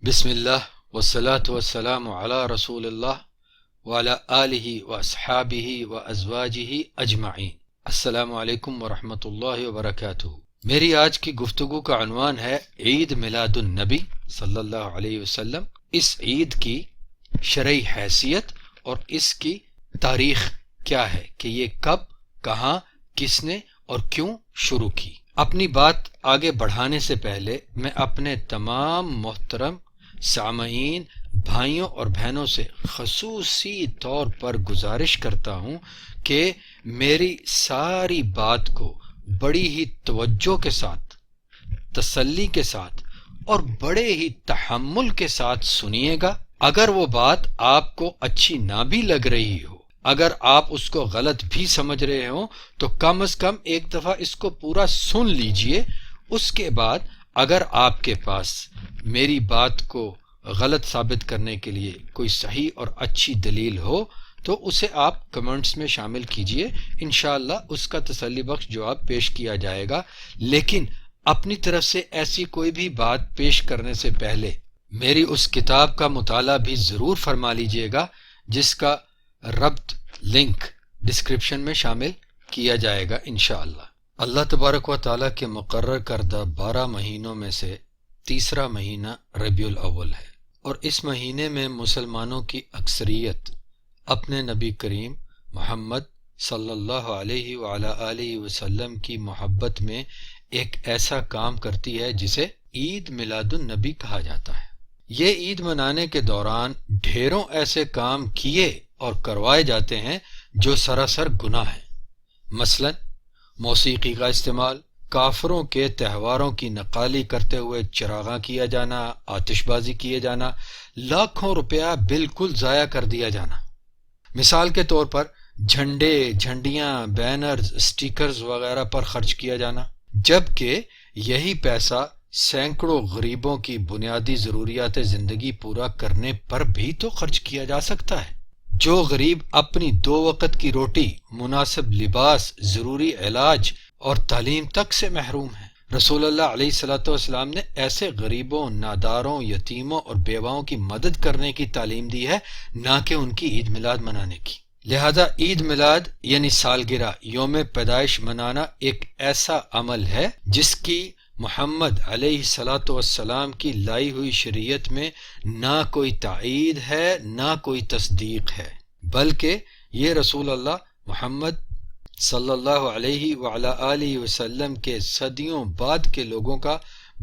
بسم اللہ والصلاة والسلام علی رسول اللہ وعلی آلہ واصحابہ وازواجہ اجمعین۔ السلام علیکم ورحمۃ اللہ وبرکاتہ۔ میری آج کی گفتگو کا عنوان ہے عید میلاد النبی صلی اللہ علیہ وسلم۔ اس عید کی شرعی حیثیت اور اس کی تاریخ کیا ہے کہ یہ کب، کہاں، کس نے اور کیوں شروع کی۔ اپنی بات آگے بڑھانے سے پہلے میں اپنے تمام محترم سامعین بھائیوں اور بہنوں سے خصوصی طور پر گزارش کرتا ہوں کہ میری ساری بات کو بڑی ہی توجہ کے ساتھ، تسلی کے ساتھ اور بڑے ہی تحمل کے ساتھ سنیے گا۔ اگر وہ بات آپ کو اچھی نہ بھی لگ رہی ہو، اگر آپ اس کو غلط بھی سمجھ رہے ہوں، تو کم از کم ایک دفعہ اس کو پورا سن لیجئے۔ اس کے بعد اگر آپ کے پاس میری بات کو غلط ثابت کرنے کے لیے کوئی صحیح اور اچھی دلیل ہو تو اسے آپ کمنٹس میں شامل کیجئے، انشاءاللہ اس کا تسلی بخش جواب پیش کیا جائے گا۔ لیکن اپنی طرف سے ایسی کوئی بھی بات پیش کرنے سے پہلے میری اس کتاب کا مطالعہ بھی ضرور فرما لیجئے گا، جس کا ربط لنک ڈسکرپشن میں شامل کیا جائے گا انشاءاللہ۔ اللہ تبارک و تعالیٰ کے مقرر کردہ 12 مہینوں میں سے تیسرا مہینہ ربیع الاول ہے، اور اس مہینے میں مسلمانوں کی اکثریت اپنے نبی کریم محمد صلی اللہ علیہ وعلی آلہ وسلم کی محبت میں ایک ایسا کام کرتی ہے جسے عید میلاد النبی کہا جاتا ہے۔ یہ عید منانے کے دوران ڈھیروں ایسے کام کیے اور کروائے جاتے ہیں جو سراسر گناہ ہیں، مثلا موسیقی کا استعمال، کافروں کے تہواروں کی نقالی کرتے ہوئے چراغاں کیا جانا، آتش بازی کیے جانا، لاکھوں روپیہ بالکل ضائع کر دیا جانا۔ مثال کے طور پر جھنڈے، جھنڈیاں، بینرز، سٹیکرز وغیرہ پر خرچ کیا جانا، جبکہ یہی پیسہ سینکڑوں غریبوں کی بنیادی ضروریات زندگی پورا کرنے پر بھی تو خرچ کیا جا سکتا ہے۔ جو غریب اپنی 2 وقت کی روٹی، مناسب لباس، ضروری علاج اور تعلیم تک سے محروم ہیں۔ رسول اللہ علیہ السلام نے ایسے غریبوں، ناداروں، یتیموں اور بیواؤں کی مدد کرنے کی تعلیم دی ہے، نہ کہ ان کی عید میلاد منانے کی۔ لہذا عید میلاد یعنی سالگرہ، یوم پیدائش منانا ایک ایسا عمل ہے جس کی محمد علیہ السلام کی لائی ہوئی شریعت میں نہ کوئی تائید ہے نہ کوئی تصدیق ہے، بلکہ یہ رسول اللہ محمد صلی اللہ علیہ وعلی آلہ وسلم کے صدیوں بعد کے لوگوں کا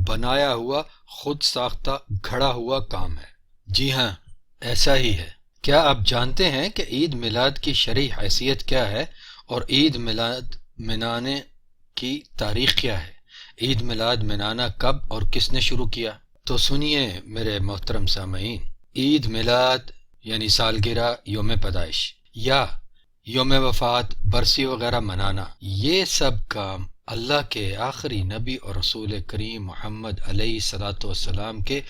بنایا ہوا، خود ساختہ، گھڑا ہوا کام ہے۔ جی ہاں، ایسا ہی ہے۔ کیا آپ جانتے ہیں کہ عید میلاد کی شرعی حیثیت کیا ہے اور عید میلاد منانے کی تاریخ کیا ہے؟ عید میلاد منانا کب اور کس نے شروع کیا؟ تو سنیے میرے محترم سامعین، عید میلاد یعنی سالگرہ، یوم پیدائش یا یوم وفات، برسی وغیرہ منانا، یہ سب کام اللہ کے آخری نبی اور رسول کریم محمد علیہ السلام کے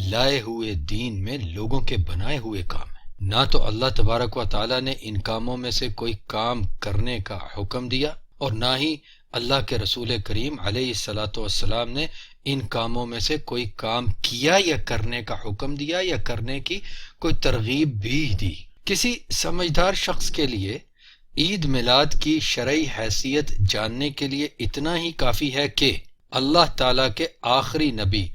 لائے ہوئے دین میں لوگوں کے بنائے ہوئے کام ہیں۔ نہ تو اللہ تبارک و تعالیٰ نے ان کاموں میں سے کوئی کام کرنے کا حکم دیا، اور نہ ہی اللہ کے رسول کریم علیہ السلام نے ان کاموں میں سے کوئی کام کیا یا کرنے کا حکم دیا یا کرنے کی کوئی ترغیب بھی دی۔ کسی سمجھدار شخص کے لیے عید میلاد کی شرعی حیثیت جاننے کے لیے اتنا ہی کافی ہے کہ اللہ تعالیٰ کے آخری نبی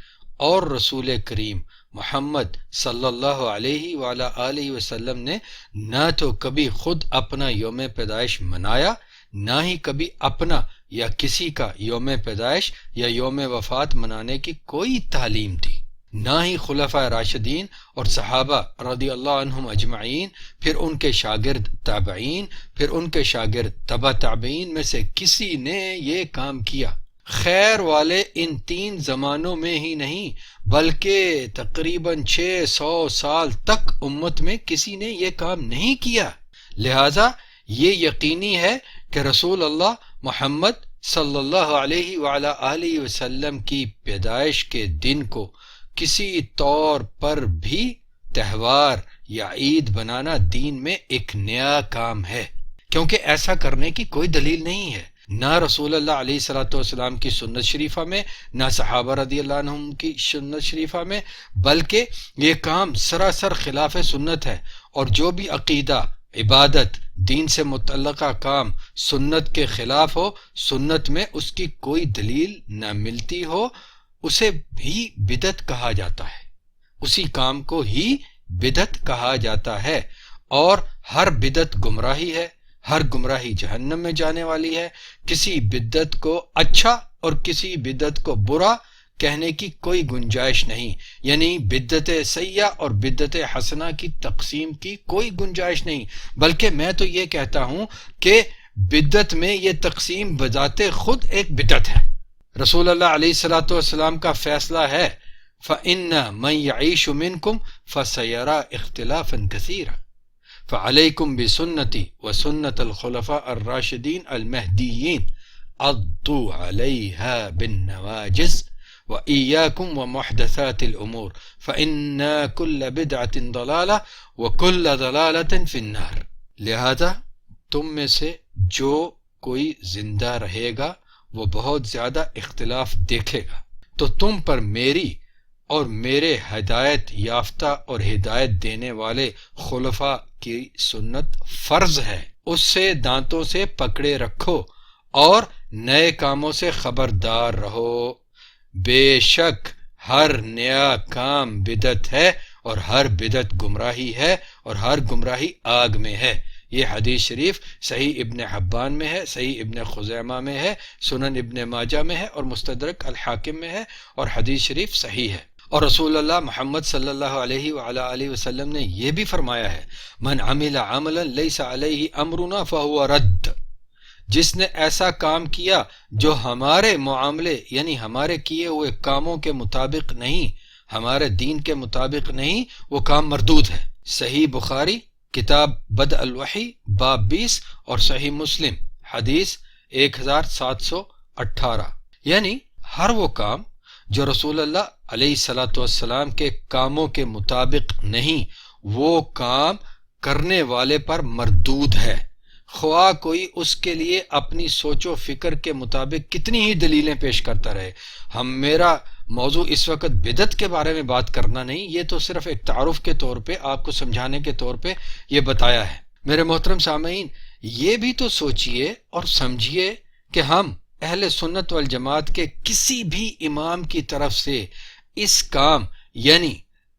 اور رسول کریم محمد صلی اللہ علیہ وعلی آلہ وسلم نے نہ تو کبھی خود اپنا یوم پیدائش منایا، نہ ہی کبھی اپنا یا کسی کا یوم پیدائش یا یوم وفات منانے کی کوئی تعلیم دی، نہ ہی خلفائے راشدین اور صحابہ رضی اللہ عنہم اجمعین، پھر ان کے شاگرد تابعین، پھر ان کے شاگرد تبع تابعین میں سے کسی نے یہ کام کیا۔ خیر والے ان 3 زمانوں میں ہی نہیں بلکہ تقریباً 600 سال تک امت میں کسی نے یہ کام نہیں کیا۔ لہذا یہ یقینی ہے کہ رسول اللہ محمد صلی اللہ علیہ وعلی آلہ وسلم کی پیدائش کے دن کو کسی طور پر بھی تہوار یا عید بنانا دین میں ایک نیا کام ہے، کیونکہ ایسا کرنے کی کوئی دلیل نہیں ہے۔ نہ رسول اللہ علیہ صلاۃ والسلام کی سنت شریفہ میں، نہ صحابہ رضی اللہ عنہم کی سنت شریفہ میں، بلکہ یہ کام سراسر خلاف سنت ہے۔ اور جو بھی عقیدہ، عبادت، دین سے متعلقہ کام سنت کے خلاف ہو، سنت میں اس کی کوئی دلیل نہ ملتی ہو، اسے بھی بدعت کہا جاتا ہے، اسی کام کو ہی بدعت کہا جاتا ہے۔ اور ہر بدعت گمراہی ہے، ہر گمراہی جہنم میں جانے والی ہے۔ کسی بدعت کو اچھا اور کسی بدعت کو برا کہنے کی کوئی گنجائش نہیں، یعنی بدعت سیئہ اور بدعت حسنہ کی تقسیم کی کوئی گنجائش نہیں، بلکہ میں تو یہ کہتا ہوں کہ بدعت میں یہ تقسیم بذات خود ایک بدعت ہے۔ رسول اللہ علیہ الصلوۃ والسلام کا فیصلہ ہے فَإِنَّ مَن يَعِيشُ مِنكُمْ فَسَيَرَى اخْتِلَافًا كَثِيرًا فَعَلَيْكُمْ بِسُنَّتِي وَسُنَّةِ الْخُلَفَاءِ الرَّاشِدِينَ الْمَهْدِيِّينَ عَضُّوا عَلَيْهَا بِالنَّوَاجِذِ وَإِيَّاكُمْ وَمُحْدَثَاتِ الْأُمُورِ فَإِنَّ كُلَّ بِدْعَةٍ ضَلَالَةٍ وَكُلَّ ضَلَالَةٍ فِي النَّارِ۔ لہذا تم میں سے جو کوئی زندہ رہے گا وہ بہت زیادہ اختلاف دیکھے گا، تو تم پر میری اور میرے ہدایت یافتہ اور ہدایت دینے والے خلفاء کی سنت فرض ہے، اس سے دانتوں سے پکڑے رکھو اور نئے کاموں سے خبردار رہو۔ بے شک ہر نیا کام بدعت ہے اور ہر بدعت گمراہی ہے اور ہر گمراہی آگ میں ہے۔ یہ حدیث شریف صحیح ابن حبان میں ہے، صحیح ابن خزیمہ میں ہے، سنن ابن ماجہ میں ہے اور مستدرک الحاکم میں ہے، اور حدیث شریف صحیح ہے۔ اور رسول اللہ محمد صلی اللہ علیہ وعلی آلہ وسلم نے یہ بھی فرمایا ہے من عمل عملا لیس علیہ امرنا فہو رد، جس نے ایسا کام کیا جو ہمارے معاملے یعنی ہمارے کیے ہوئے کاموں کے مطابق نہیں، ہمارے دین کے مطابق نہیں، وہ کام مردود ہے۔ صحیح بخاری کتاب بدء الوحی باب 20 اور صحیح مسلم حدیث 1718۔ یعنی ہر وہ کام جو رسول اللہ علیہ الصلوۃ والسلام کے کاموں کے مطابق نہیں، وہ کام کرنے والے پر مردود ہے، خواہ کوئی اس کے لیے اپنی سوچ و فکر کے مطابق کتنی ہی دلیلیں پیش کرتا رہے۔ میرا موضوع اس وقت بدعت کے بارے میں بات کرنا نہیں، یہ تو صرف ایک تعارف کے طور پہ آپ کو سمجھانے کے طور پہ یہ بتایا ہے۔ میرے محترم سامعین، یہ بھی تو سوچئے اور سمجھیے کہ ہم اہل سنت والجماعت کے کسی بھی امام کی طرف سے اس کام یعنی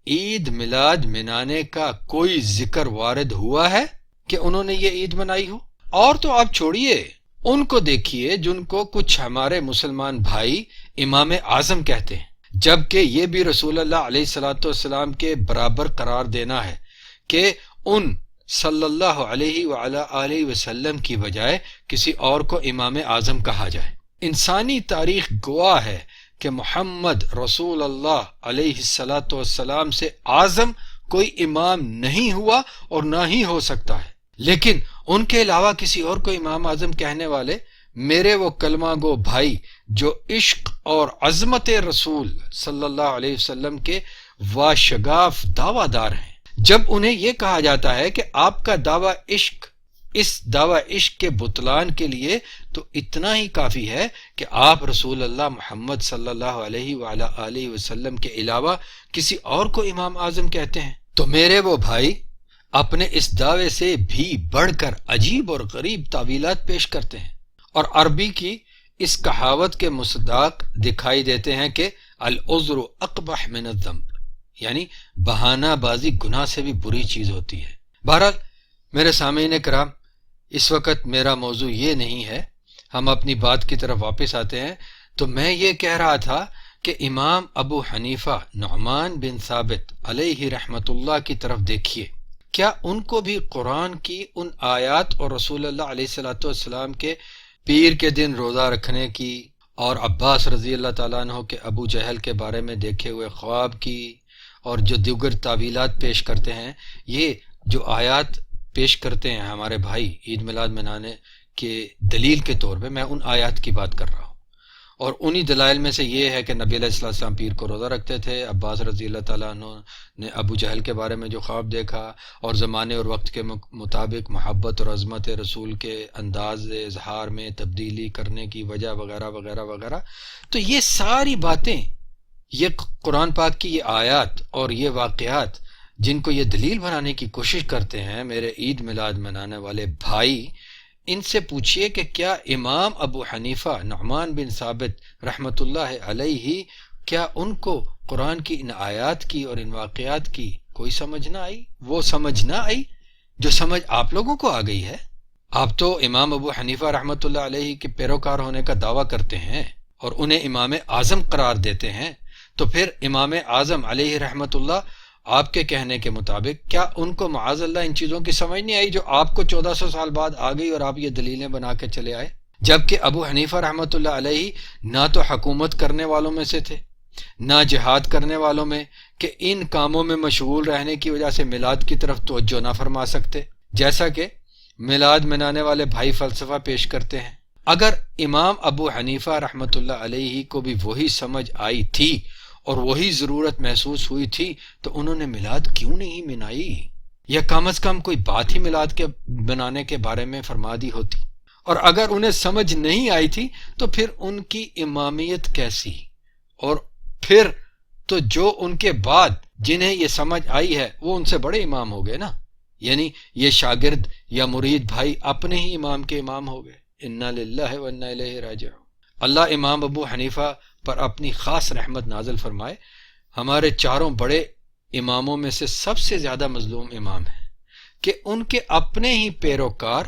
عید میلاد منانے کا کوئی ذکر وارد ہوا ہے کہ انہوں نے یہ عید منائی ہو؟ اور تو آپ چھوڑیے، ان کو دیکھیے جن کو کچھ ہمارے مسلمان بھائی امام اعظم کہتے ہیں، جبکہ یہ بھی رسول اللہ علیہ الصلوۃ والسلام کے برابر قرار دینا ہے کہ ان صلی اللہ علیہ وعلی آلہ وسلم کی بجائے کسی اور کو امام اعظم کہا جائے۔ انسانی تاریخ گواہ ہے کہ محمد رسول اللہ علیہ الصلوۃ والسلام سے اعظم کوئی امام نہیں ہوا اور نہ ہی ہو سکتا ہے، لیکن ان کے علاوہ کسی اور کو امام اعظم کہنے والے میرے وہ کلمہ گو بھائی جو عشق اور عظمت رسول صلی اللہ علیہ وسلم کے واشگاف دعویٰ دار ہیں، جب انہیں یہ کہا جاتا ہے کہ آپ کا دعویٰ عشق، اس دعویٰ عشق کے بطلان کے لیے تو اتنا ہی کافی ہے کہ آپ رسول اللہ محمد صلی اللہ علیہ وعلی آلہ وسلم کے علاوہ کسی اور کو امام اعظم کہتے ہیں، تو میرے وہ بھائی اپنے اس دعوے سے بھی بڑھ کر عجیب اور غریب تعویلات پیش کرتے ہیں، اور عربی کی اس کہاوت کے مصداق دکھائی دیتے ہیں کہ العذر اقبح من الذنب، یعنی بہانہ بازی گناہ سے بھی بری چیز ہوتی ہے۔ بہرحال میرے سامعین کرام، اس وقت میرا موضوع یہ نہیں ہے، ہم اپنی بات کی طرف واپس آتے ہیں۔ تو میں یہ کہہ رہا تھا کہ امام ابو حنیفہ نعمان بن ثابت علیہ رحمت اللہ کی طرف دیکھیے، کیا ان کو بھی قرآن کی ان آیات اور رسول اللہ علیہ الصلوۃ والسلام کے پیر کے دن روزہ رکھنے کی اور عباس رضی اللہ تعالیٰ عنہ کے ابو جہل کے بارے میں دیکھے ہوئے خواب کی اور جو دیگر تعویلات پیش کرتے ہیں، یہ جو آیات پیش کرتے ہیں ہمارے بھائی عید میلاد منانے کے دلیل کے طور پہ، میں ان آیات کی بات کر رہا ہوں، اور انہی دلائل میں سے یہ ہے کہ نبی علیہ السلام پیر کو روزہ رکھتے تھے، عباس رضی اللہ تعالیٰ عنہ نے ابو جہل کے بارے میں جو خواب دیکھا، اور زمانے اور وقت کے مطابق محبت اور عظمت رسول کے انداز اظہار میں تبدیلی کرنے کی وجہ وغیرہ وغیرہ وغیرہ. تو یہ ساری باتیں، یہ قرآن پاک کی یہ آیات اور یہ واقعات جن کو یہ دلیل بنانے کی کوشش کرتے ہیں میرے عید میلاد منانے والے بھائی، ان سے پوچھئے کہ کیا امام ابو حنیفہ نعمان بن ثابت رحمۃ اللہ علیہ، کیا ان کو قرآن کی ان آیات کی اور ان واقعات کی کوئی سمجھ نہ آئی؟ وہ سمجھ نہ آئی جو سمجھ آپ لوگوں کو آ گئی ہے. آپ تو امام ابو حنیفہ رحمۃ اللہ علیہ کے پیروکار ہونے کا دعویٰ کرتے ہیں اور انہیں امام اعظم قرار دیتے ہیں، تو پھر امام اعظم علیہ رحمۃ اللہ آپ کے کہنے کے مطابق کیا ان کو معاذ اللہ ان چیزوں کی سمجھ نہیں آئی جو آپ کو 1400 سال بعد آ گئی اور آپ یہ دلیلیں بنا کے چلے آئے؟ جبکہ ابو حنیفہ رحمۃ اللہ علیہ نہ تو حکومت کرنے والوں میں سے تھے، نہ جہاد کرنے والوں میں، کہ ان کاموں میں مشغول رہنے کی وجہ سے میلاد کی طرف توجہ نہ فرما سکتے، جیسا کہ میلاد منانے والے بھائی فلسفہ پیش کرتے ہیں. اگر امام ابو حنیفہ رحمۃ اللہ علیہ کو بھی وہی سمجھ آئی تھی اور وہی ضرورت محسوس ہوئی تھی تو انہوں نے میلاد کیوں نہیں منائی، یا کم از کم کوئی بات ہی میلاد کے بنانے کے بارے میں فرما دی ہوتی. اور اگر انہیں سمجھ نہیں آئی تھی تو پھر ان کی امامیت کیسی؟ اور پھر تو جو ان کے بعد جنہیں یہ سمجھ آئی ہے وہ ان سے بڑے امام ہو گئے نا، یعنی یہ شاگرد یا مرید بھائی اپنے ہی امام کے امام ہو گئے. انا للہ و انا الیہ راجعون. اللہ امام ابو حنیفہ پر اپنی خاص رحمت نازل فرمائے. ہمارے چاروں بڑے اماموں میں سے سب سے زیادہ مظلوم امام ہیں کہ ان کے اپنے ہی پیروکار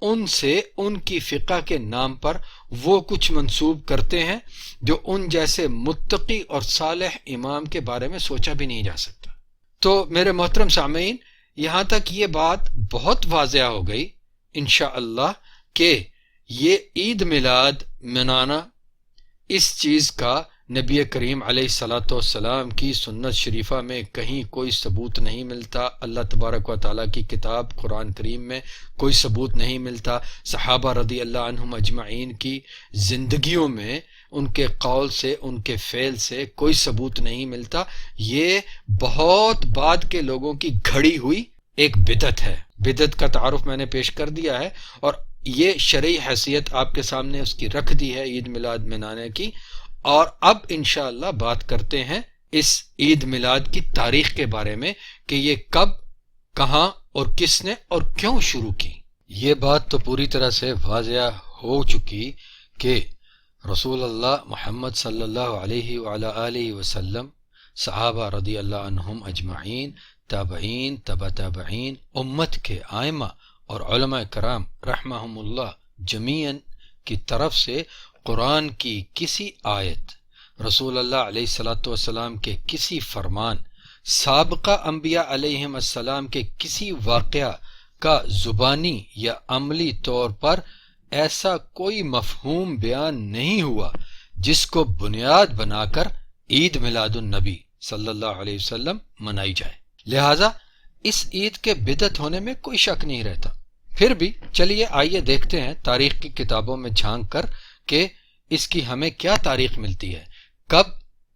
ان سے ان کی فقہ کے نام پر وہ کچھ منسوب کرتے ہیں جو ان جیسے متقی اور صالح امام کے بارے میں سوچا بھی نہیں جا سکتا. تو میرے محترم سامعین، یہاں تک یہ بات بہت واضح ہو گئی انشاءاللہ کہ یہ عید میلاد منانا اس چیز کا نبی کریم علیہ الصلاۃ والسلام کی سنت شریفہ میں کہیں کوئی ثبوت نہیں ملتا، اللہ تبارک و تعالیٰ کی کتاب قرآن کریم میں کوئی ثبوت نہیں ملتا، صحابہ رضی اللہ عنہم اجمعین کی زندگیوں میں ان کے قول سے ان کے فعل سے کوئی ثبوت نہیں ملتا. یہ بہت بعد کے لوگوں کی گھڑی ہوئی ایک بدعت ہے. بدعت کا تعارف میں نے پیش کر دیا ہے اور یہ شرعی حیثیت آپ کے سامنے اس کی رکھ دی ہے عید میلاد منانے کی. اور اب انشاءاللہ بات کرتے ہیں اس عید میلاد کی تاریخ کے بارے میں کہ یہ کب، کہاں اور کس نے اور کیوں شروع کی. یہ بات تو پوری طرح سے واضح ہو چکی کہ رسول اللہ محمد صلی اللہ علیہ وعلی آلہ وسلم، صحابہ رضی اللہ عنہم اجمعین، تابعین، تبع تابعین، امت کے ائمہ اور علماء کرام رحمہم اللہ جمیعاً کی طرف سے قرآن کی کسی آیت، رسول اللہ علیہ الصلاۃ والسلام کے کسی فرمان، سابقہ انبیاء علیہم السلام کے کسی واقعہ کا زبانی یا عملی طور پر ایسا کوئی مفہوم بیان نہیں ہوا جس کو بنیاد بنا کر عید میلاد النبی صلی اللہ علیہ وسلم منائی جائے. لہٰذا اس عید کے بدعت ہونے میں کوئی شک نہیں رہتا. پھر بھی چلیے آئیے دیکھتے ہیں تاریخ کی کتابوں میں جھانک کر کہ اس کی ہمیں کیا تاریخ ملتی ہے، کب،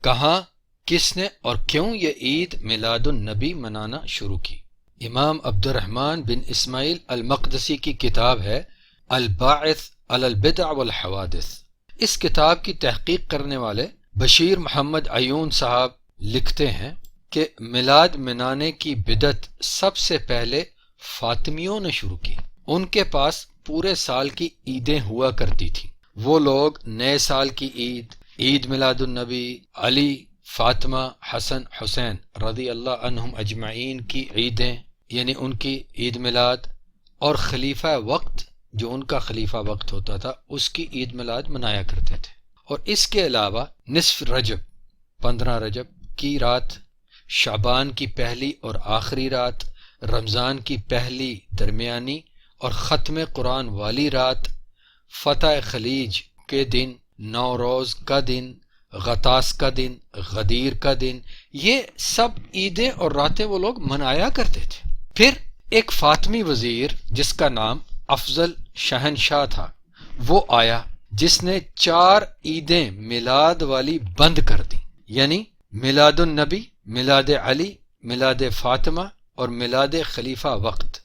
کہاں، کس نے اور کیوں یہ عید میلاد النبی منانا شروع کی. امام عبد الرحمن بن اسماعیل المقدسی کی کتاب ہے الباعث علی البدع والحوادث. اس کتاب کی تحقیق کرنے والے بشیر محمد عیون صاحب لکھتے ہیں کہ میلاد منانے کی بدعت سب سے پہلے فاطمیوں نے شروع کی. ان کے پاس پورے سال کی عیدیں ہوا کرتی تھیں. وہ لوگ نئے سال کی عید، عید میلاد النبی، علی، فاطمہ، حسن، حسین رضی اللہ عنہم اجمعین کی عیدیں یعنی ان کی عید میلاد، اور خلیفہ وقت جو ان کا خلیفہ وقت ہوتا تھا اس کی عید میلاد منایا کرتے تھے. اور اس کے علاوہ نصف رجب، 15 رجب کی رات، شعبان کی پہلی اور آخری رات، رمضان کی پہلی، درمیانی اور ختم قرآن والی رات، فتح خلیج کے دن، نوروز کا دن، غطاس کا دن، غدیر کا دن، یہ سب عیدیں اور راتیں وہ لوگ منایا کرتے تھے. پھر ایک فاطمی وزیر جس کا نام افضل شہنشاہ تھا وہ آیا جس نے 4 عیدیں میلاد والی بند کر دی، یعنی میلاد النبی، میلاد علی، میلاد فاطمہ اور میلاد خلیفہ وقت۔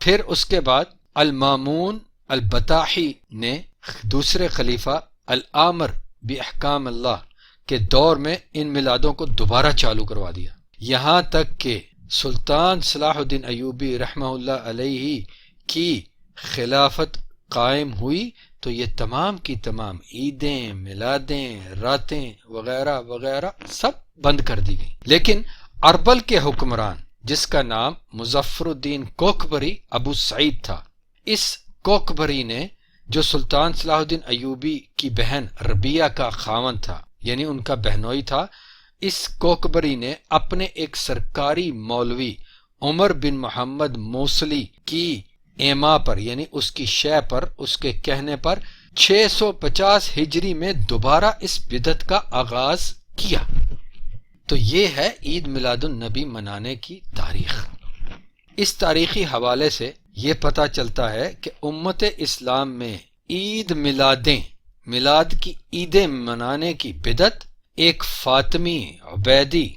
پھر اس کے بعد المامون البطاحی نے دوسرے خلیفہ العامر باحکام اللہ کے دور میں ان میلادوں کو دوبارہ چالو کروا دیا، یہاں تک کہ سلطان صلاح الدین ایوبی رحمہ اللہ علیہ کی خلافت قائم ہوئی تو یہ تمام کی تمام عیدیں، میلادیں، راتیں وغیرہ وغیرہ سب بند کر دی گئیں۔ لیکن اربل کے حکمران جس کا نام مظفر الدین کوکبری ابو سعید تھا، اس کوکبری نے جو سلطان صلاح الدین ایوبی کی بہن ربیہ کا خاوند تھا، یعنی ان کا بہنوئی تھا، اس کوکبری نے اپنے ایک سرکاری مولوی عمر بن محمد موصلی کی ایما پر، یعنی اس کی شے پر، اس کے کہنے پر 650 ہجری میں دوبارہ اس بدعت کا آغاز کیا۔ تو یہ ہے عید میلاد النبی منانے کی تاریخ۔ اس تاریخی حوالے سے یہ پتہ چلتا ہے کہ امت اسلام میں عید میلاد کی عیدیں منانے کی بدعت ایک فاطمی عبیدی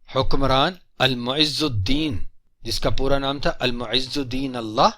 حکمران المعز الدین، جس کا پورا نام تھا المعز الدین اللہ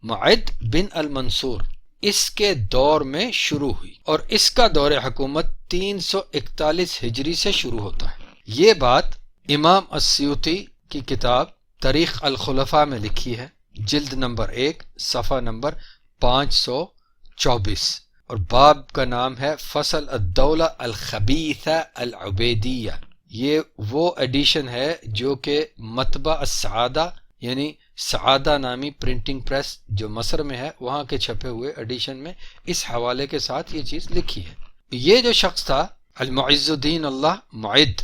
معد بن المنصور، اس کے دور میں شروع ہوئی، اور اس کا دور حکومت 341 ہجری سے شروع ہوتا ہے۔ یہ بات امام السیوطی کی کتاب تاریخ الخلفاء میں لکھی ہے، جلد نمبر 1 صفحہ نمبر 524، اور باب کا نام ہے فصل الدولہ الخبیثہ العبیدیہ۔ یہ وہ ایڈیشن ہے جو کہ مطبع السعادہ، یعنی سعادہ نامی پرنٹنگ پریس جو مصر میں ہے، وہاں کے چھپے ہوئے ایڈیشن میں اس حوالے کے ساتھ یہ چیز لکھی ہے۔ یہ جو شخص تھا المعز الدین اللہ معد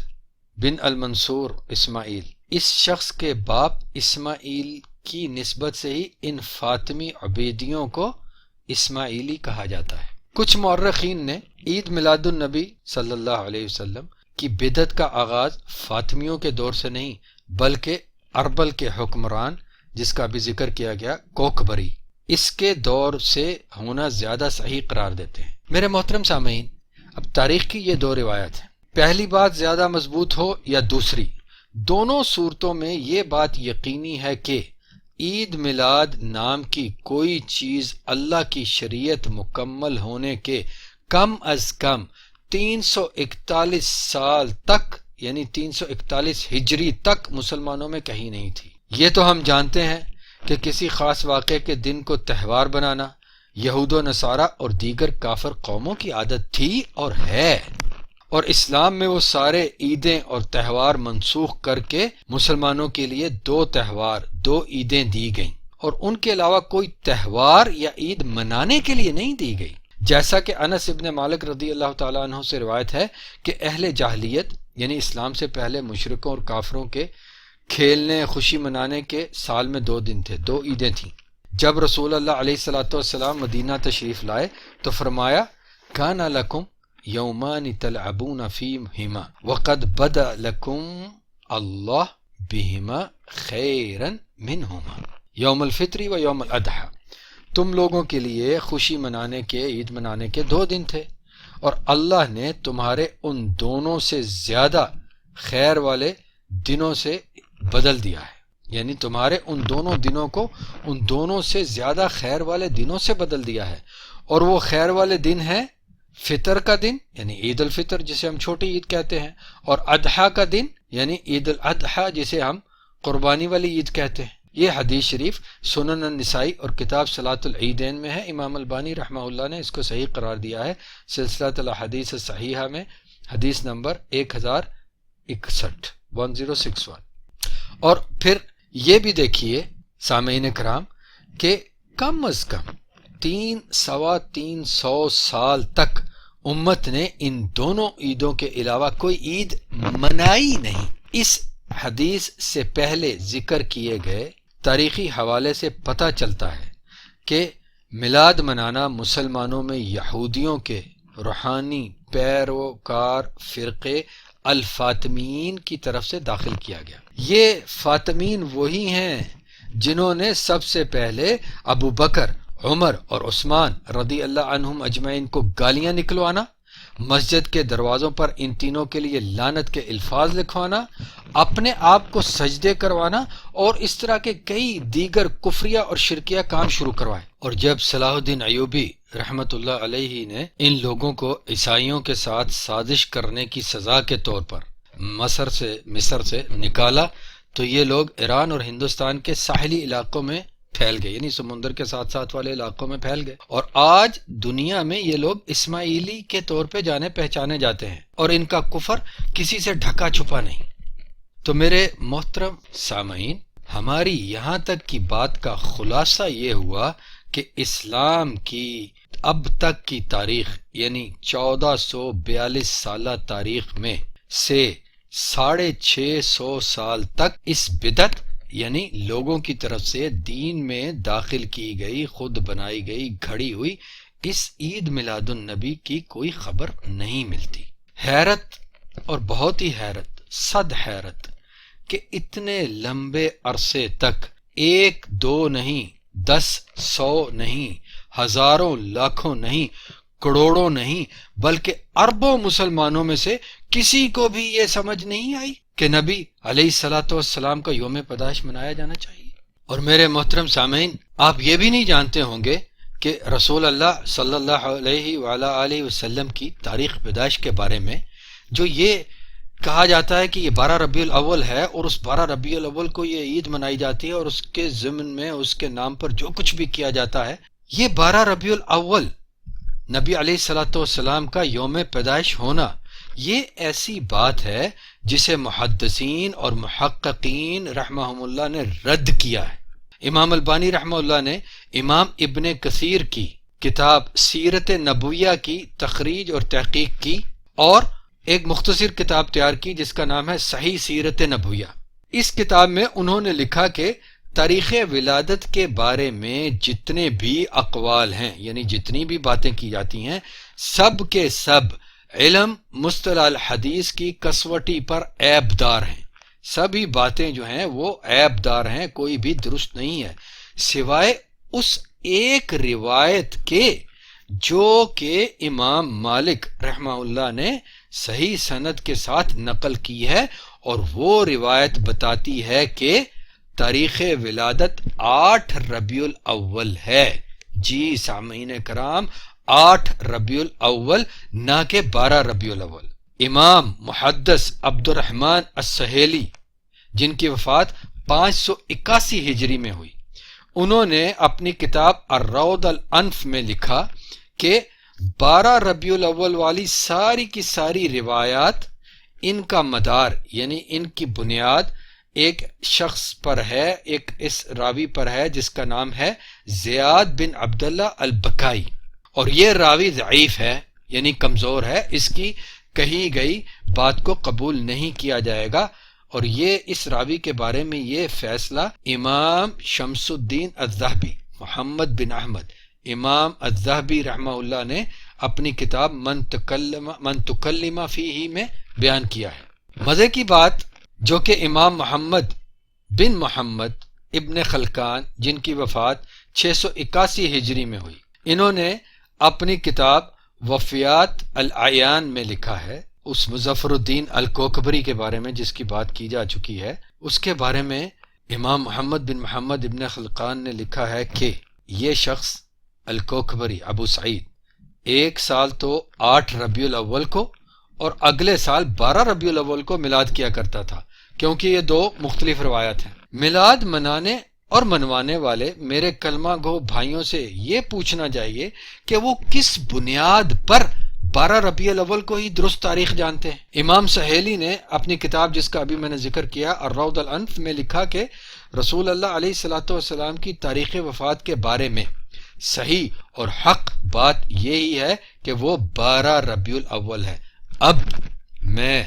بن المنصور اسماعیل، اس شخص کے باپ اسماعیل کی نسبت سے ہی ان فاطمی عبیدیوں کو اسماعیلی کہا جاتا ہے۔ کچھ مورخین نے عید میلاد النبی صلی اللہ علیہ وسلم کی بدعت کا آغاز فاطمیوں کے دور سے نہیں بلکہ اربل کے حکمران جس کا بھی ذکر کیا گیا کوکبری، اس کے دور سے ہونا زیادہ صحیح قرار دیتے ہیں۔ میرے محترم سامعین، اب تاریخ کی یہ 2 روایت ہیں، پہلی بات زیادہ مضبوط ہو یا دوسری، دونوں صورتوں میں یہ بات یقینی ہے کہ عید میلاد نام کی کوئی چیز اللہ کی شریعت مکمل ہونے کے کم از کم 341 سال تک، یعنی 341 ہجری تک مسلمانوں میں کہیں نہیں تھی۔ یہ تو ہم جانتے ہیں کہ کسی خاص واقعے کے دن کو تہوار بنانا یہود و نصارہ اور دیگر کافر قوموں کی عادت تھی اور ہے، اور اسلام میں وہ سارے عیدیں اور تہوار منسوخ کر کے مسلمانوں کے لیے 2 تہوار 2 عیدیں دی گئیں، اور ان کے علاوہ کوئی تہوار یا عید منانے کے لیے نہیں دی گئی۔ جیسا کہ انس ابن مالک رضی اللہ تعالیٰ عنہ سے روایت ہے کہ اہل جاہلیت یعنی اسلام سے پہلے مشرکوں اور کافروں کے کھیلنے خوشی منانے کے سال میں 2 دن تھے، 2 عیدیں تھیں۔ جب رسول اللہ علیہ الصلوۃ والسلام مدینہ تشریف لائے تو فرمایا کان لکم یومان تلعبون فیہما وقد بدا لکم اللہ بہما خیرا منہما، یوم الفطر و یوم الاضحیٰ، تم لوگوں کے لیے خوشی منانے کے عید منانے کے 2 دن تھے، اور اللہ نے تمہارے ان دونوں سے زیادہ خیر والے دنوں سے بدل دیا ہے، یعنی تمہارے ان دونوں دنوں کو ان دونوں سے زیادہ خیر والے دنوں سے بدل دیا ہے، اور وہ خیر والے دن ہیں فطر کا دن یعنی عید الفطر جسے ہم چھوٹی عید کہتے ہیں، اور اضحیٰ کا دن یعنی عید الاضحیٰ جسے ہم قربانی والی عید کہتے ہیں۔ یہ حدیث شریف سنن النسائی اور کتاب صلاۃ العیدین میں ہے۔ امام البانی رحمہ اللہ نے اس کو صحیح قرار دیا ہے سلسلۃ الاحادیث الصحیحہ میں، حدیث نمبر 1061۔ اور پھر یہ بھی دیکھیے سامعین کرام کہ کم از کم 300 سال تک امت نے ان دونوں عیدوں کے علاوہ کوئی عید منائی نہیں۔ اس حدیث سے پہلے ذکر کیے گئے تاریخی حوالے سے پتہ چلتا ہے کہ میلاد منانا مسلمانوں میں یہودیوں کے روحانی پیروکار فرقے الفاطمین کی طرف سے داخل کیا گیا۔ یہ فاطمین وہی ہیں جنہوں نے سب سے پہلے ابو بکر عمر اور عثمان رضی اللہ عنہم اجمعین کو گالیاں نکلوانا، مسجد کے دروازوں پر ان تینوں کے لیے لعنت کے الفاظ لکھوانا، اپنے آپ کو سجدے کروانا اور اس طرح کے کئی دیگر کفریہ اور شرکیہ کام شروع کروائے۔ اور جب صلاح الدین ایوبی رحمت اللہ علیہ نے ان لوگوں کو عیسائیوں کے ساتھ سازش کرنے کی سزا کے طور پر مصر سے نکالا تو یہ لوگ ایران اور ہندوستان کے ساحلی علاقوں میں پھیل گئے، یعنی سمندر کے ساتھ ساتھ والے علاقوں میں پھیل گئے، اور آج دنیا میں یہ لوگ اسماعیلی کے طور پہ جانے پہچانے جاتے ہیں اور ان کا کفر کسی سے ڈھکا چھپا نہیں۔ تو میرے محترم سامعین، ہماری یہاں تک کی بات کا خلاصہ یہ ہوا کہ اسلام کی اب تک کی تاریخ یعنی 1442 سالہ تاریخ میں سے 650 سال تک اس بدعت یعنی لوگوں کی طرف سے دین میں داخل کی گئی، خود بنائی گئی، گھڑی ہوئی اس عید میلاد النبی کی کوئی خبر نہیں ملتی۔ حیرت اور بہت ہی حیرت، صد حیرت کہ اتنے لمبے عرصے تک ایک دو نہیں، 10 100 نہیں، ہزاروں لاکھوں نہیں، کروڑوں نہیں، بلکہ اربوں مسلمانوں میں سے کسی کو بھی یہ سمجھ نہیں آئی کہ نبی علیہ السلام کا یوم پیدائش منایا جانا چاہیے۔ اور میرے محترم سامعین، آپ یہ بھی نہیں جانتے ہوں گے کہ رسول اللہ صلی اللہ علیہ وآلہ وسلم کی تاریخ پیدائش کے بارے میں جو یہ کہا جاتا ہے کہ یہ 12 ربیع الاول ہے، اور اس 12 ربیع الاول کو یہ عید منائی جاتی ہے، اور اس کے ضمن میں اس کے نام پر جو کچھ بھی کیا جاتا ہے، یہ 12 ربیع الاول نبی علیہ السلام کا یوم پیدائش ہونا یہ ایسی بات ہے جسے محدثین اور محققین رحمہم اللہ نے رد کیا ہے۔ امام البانی رحمہ اللہ نے امام ابن کثیر کی کتاب سیرت نبویہ کی تخریج اور تحقیق کی اور ایک مختصر کتاب تیار کی جس کا نام ہے صحیح سیرت نبویہ۔ اس کتاب میں انہوں نے لکھا کہ تاریخ ولادت کے بارے میں جتنے بھی اقوال ہیں، یعنی جتنی بھی باتیں کی جاتی ہیں، سب کے سب علم مصطلح الحدیث کی کسوٹی پر عیب دار ہیں۔ سبھی باتیں جو ہیں وہ عیب دار ہیں، کوئی بھی درست نہیں ہے، سوائے اس ایک روایت کے جو کہ امام مالک رحمہ اللہ نے صحیح سند کے ساتھ نقل کی ہے، اور وہ روایت بتاتی ہے کہ تاریخ ولادت 8 ربیع الاول ہے۔ جی سامعین کرام، 8 ربیع الاول، نہ کہ 12 ربیع الاول۔ امام محدث عبد الرحمن السہیلی جن کی وفات 581 ہجری میں ہوئی، انہوں نے اپنی کتاب الروض الانف میں لکھا کہ 12 ربیع الاول والی ساری کی ساری روایات، ان کا مدار یعنی ان کی بنیاد ایک شخص پر ہے، ایک اس راوی پر ہے جس کا نام ہے زیاد بن عبداللہ البکائی، اور یہ راوی ضعیف ہے یعنی کمزور ہے، اس کی کہی گئی بات کو قبول نہیں کیا جائے گا۔ اور یہ اس راوی کے بارے میں یہ فیصلہ امام شمس الدین الذہبی محمد بن احمد امام الذہبی رحمہ اللہ نے اپنی کتاب من تکلم فیہ میں بیان کیا ہے۔ مزے کی بات جو کہ امام محمد بن محمد ابن خلکان جن کی وفات 681 ہجری میں ہوئی، انہوں نے اپنی کتاب وفیات الاعیان میں لکھا ہے، اس مظفر الدین الکوکبری کے بارے میں جس کی بات کی جا چکی ہے، اس کے بارے میں امام محمد بن محمد ابن خلکان نے لکھا ہے کہ یہ شخص الکوکبری ابو سعید ایک سال تو 8 ربیع الاول کو اور اگلے سال 12 ربیع الاول کو میلاد کیا کرتا تھا، کیونکہ یہ دو مختلف روایات ہیں۔ میلاد منانے اور منوانے والے میرے کلمہ گو بھائیوں سے یہ پوچھنا چاہیے کہ وہ کس بنیاد پر 12 ربیع الاول کو ہی درست تاریخ جانتے ہیں۔ امام سہیلی نے اپنی کتاب جس کا ابھی میں نے ذکر کیا الروض الانف میں لکھا کہ رسول اللہ علیہ السلام کی تاریخ وفات کے بارے میں صحیح اور حق بات یہی ہے کہ وہ 12 ربیع الاول ہے۔ اب میں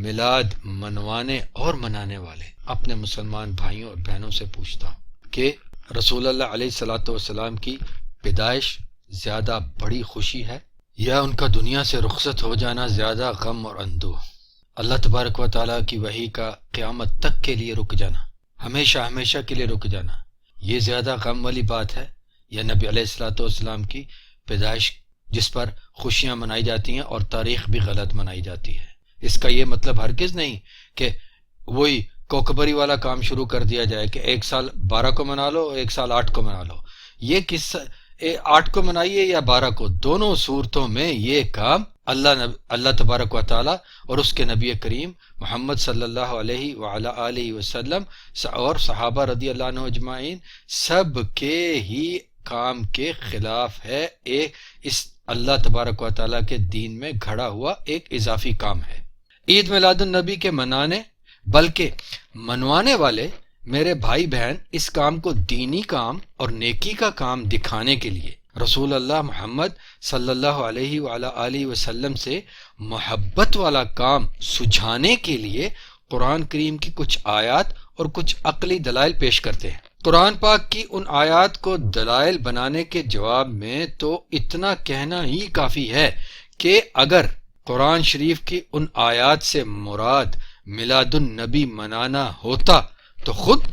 میلاد منوانے اور منانے والے اپنے مسلمان بھائیوں اور بہنوں سے پوچھتا ہوں کہ رسول اللہ علیہ السلام کی پیدائش زیادہ بڑی خوشی ہے یا ان کا دنیا سے رخصت ہو جانا زیادہ غم اور اندوہ؟ اللہ تبارک و تعالیٰ کی وحی کا قیامت تک کے لیے رک جانا، ہمیشہ ہمیشہ کے لیے رک جانا، یہ زیادہ غم والی بات ہے یا نبی علیہ والسلام کی پیدائش جس پر خوشیاں منائی جاتی ہیں اور تاریخ بھی غلط منائی جاتی ہے۔ اس کا یہ مطلب ہرگز نہیں کہ وہی کوکبری والا کام شروع کر دیا جائے کہ ایک سال 12 کو منا لو، ایک سال 8 کو منا لو۔ یہ کس 8 کو منائیے یا 12 کو، دونوں صورتوں میں یہ کام اللہ تبارک و تعالی اور اس کے نبی کریم محمد صلی اللہ علیہ وعلی آلہ وسلم اور صحابہ رضی اللہ عنہ اجمعین سب کے ہی کام کے خلاف ہے۔ اس اللہ تبارک و تعالی کے دین میں گھڑا ہوا ایک اضافی کام ہے۔ عید میلاد النبی کے منانے بلکہ منوانے والے میرے بھائی بہن اس کام کو دینی کام اور نیکی کا کام دکھانے کے لیے رسول اللہ محمد صلی اللہ علیہ وعلی آلہ وسلم سے محبت والا کام سجھانے کے لیے قرآن کریم کی کچھ آیات اور کچھ عقلی دلائل پیش کرتے ہیں۔ قرآن پاک کی ان آیات کو دلائل بنانے کے جواب میں تو اتنا کہنا ہی کافی ہے کہ اگر قرآن شریف کی ان آیات سے مراد میلاد النبی منانا ہوتا تو خود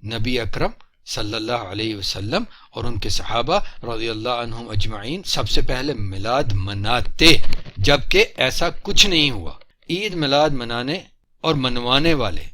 نبی اکرم صلی اللہ علیہ وسلم اور ان کے صحابہ رضی اللہ عنہم اجمعین سب سے پہلے میلاد مناتے، جبکہ ایسا کچھ نہیں ہوا۔ عید میلاد منانے اور منوانے والے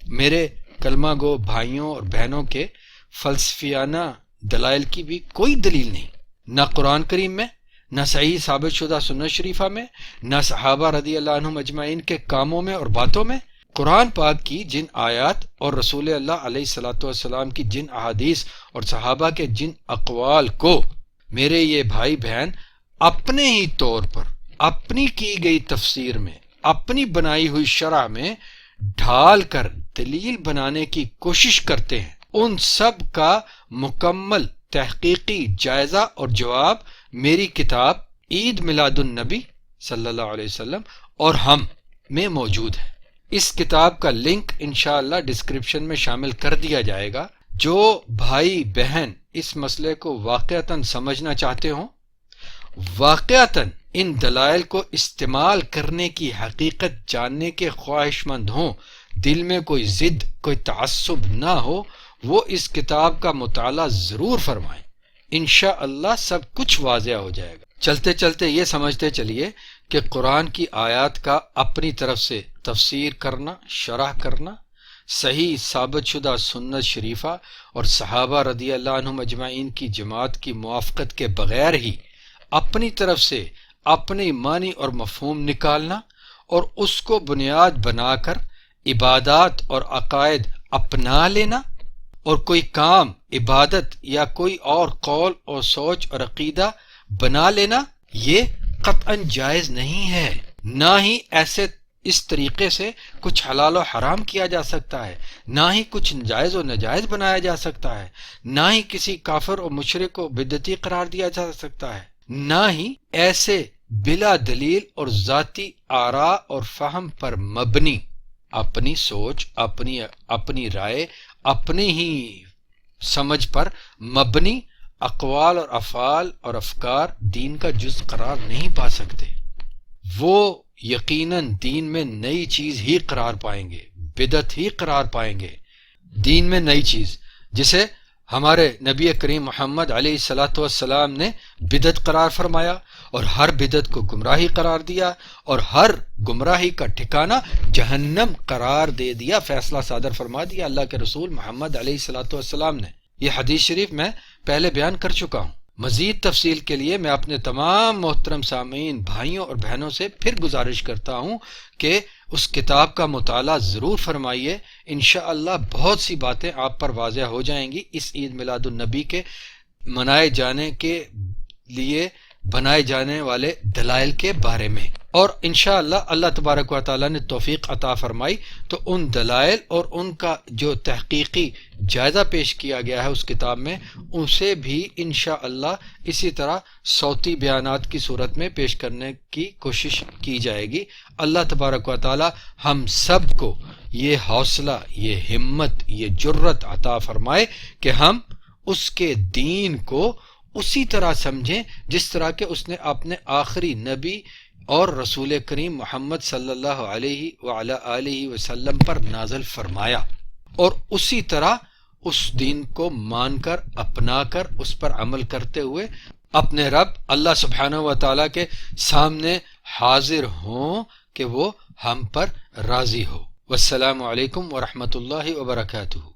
میرے کلمہ گو بھائیوں اور بہنوں کے فلسفیانہ دلائل کی بھی کوئی دلیل نہیں، نہ قرآن کریم میں، نہ صحیح ثابت شدہ سنت شریفہ میں، نہ صحابہ رضی اللہ عنہم اجمعین کے کاموں میں اور باتوں میں۔ قرآن پاک کی جن آیات اور رسول اللہ علیہ والسلام کی جن احادیث اور صحابہ کے جن اقوال کو میرے یہ بھائی بہن اپنے ہی طور پر اپنی کی گئی تفسیر میں، اپنی بنائی ہوئی شرع میں ڈھال کر دلیل بنانے کی کوشش کرتے ہیں، ان سب کا مکمل تحقیقی جائزہ اور جواب میری کتاب عید میلاد النبی صلی اللہ علیہ وسلم اور ہم میں موجود ہے۔ اس کتاب کا لنک انشاءاللہ ڈسکرپشن میں شامل کر دیا جائے گا۔ جو بھائی بہن اس مسئلے کو واقعتاً سمجھنا چاہتے ہوں، واقعتاً ان دلائل کو استعمال کرنے کی حقیقت جاننے کے خواہش مند ہوں، دل میں کوئی ضد، کوئی تعصب نہ ہو، وہ اس کتاب کا مطالعہ ضرور فرمائیں۔ انشاءاللہ سب کچھ واضح ہو جائے گا۔ چلتے چلتے یہ سمجھتے چلیے کہ قرآن کی آیات کا اپنی طرف سے تفسیر کرنا، شرح کرنا، صحیح ثابت شدہ سنت شریفہ اور صحابہ رضی اللہ عنہم اجمعین کی جماعت کی موافقت کے بغیر ہی اپنی طرف سے اپنی معنی اور مفہوم نکالنا اور اس کو بنیاد بنا کر عبادات اور عقائد اپنا لینا اور کوئی کام، عبادت یا کوئی اور قول اور سوچ اور عقیدہ بنا لینا، یہ قطعاً جائز نہیں ہے۔ نہ ہی اس طریقے سے کچھ حلال و حرام کیا جا سکتا ہے، نہ ہی کچھ جائز و ناجائز بنایا جا سکتا ہے، نہ ہی کسی کافر اور مشرک کو بدعتی قرار دیا جا سکتا ہے، نہ ہی ایسے بلا دلیل اور ذاتی آراء اور فہم پر مبنی اپنی سوچ، اپنی رائے، اپنی ہی سمجھ پر مبنی اقوال اور افعال اور افکار دین کا جز قرار نہیں پا سکتے۔ وہ یقیناً دین میں نئی چیز ہی قرار پائیں گے، بدعت ہی قرار پائیں گے۔ دین میں نئی چیز جسے ہمارے نبی کریم محمد علیہ والسلام نے بدعت قرار فرمایا اور ہر بدعت کو گمراہی قرار دیا اور ہر گمراہی کا ٹھکانہ جہنم قرار دے دیا، فیصلہ صادر فرما دیا اللہ کے رسول محمد علیہ والسلام نے۔ یہ حدیث شریف میں پہلے بیان کر چکا ہوں۔ مزید تفصیل کے لیے میں اپنے تمام محترم سامعین بھائیوں اور بہنوں سے پھر گزارش کرتا ہوں کہ اس کتاب کا مطالعہ ضرور فرمائیے۔ انشاءاللہ بہت سی باتیں آپ پر واضح ہو جائیں گی اس عید میلاد النبی کے منائے جانے کے لیے بنائے جانے والے دلائل کے بارے میں، اور انشاءاللہ اللہ تبارک و تعالیٰ نے توفیق عطا فرمائی تو ان دلائل اور ان کا جو تحقیقی جائزہ پیش کیا گیا ہے اس کتاب میں، اسے بھی انشاءاللہ اسی طرح صوتی بیانات کی صورت میں پیش کرنے کی کوشش کی جائے گی۔ اللہ تبارک و تعالیٰ ہم سب کو یہ حوصلہ، یہ ہمت، یہ جرت عطا فرمائے کہ ہم اس کے دین کو اسی طرح سمجھیں جس طرح کہ اس نے اپنے آخری نبی اور رسول کریم محمد صلی اللہ علیہ وعلی آلہ وسلم پر نازل فرمایا، اور اسی طرح اس دین کو مان کر اپنا کر اس پر عمل کرتے ہوئے اپنے رب اللہ سبحانہ و تعالیٰ کے سامنے حاضر ہوں کہ وہ ہم پر راضی ہو۔ والسلام علیکم ورحمۃ اللہ وبرکاتہ۔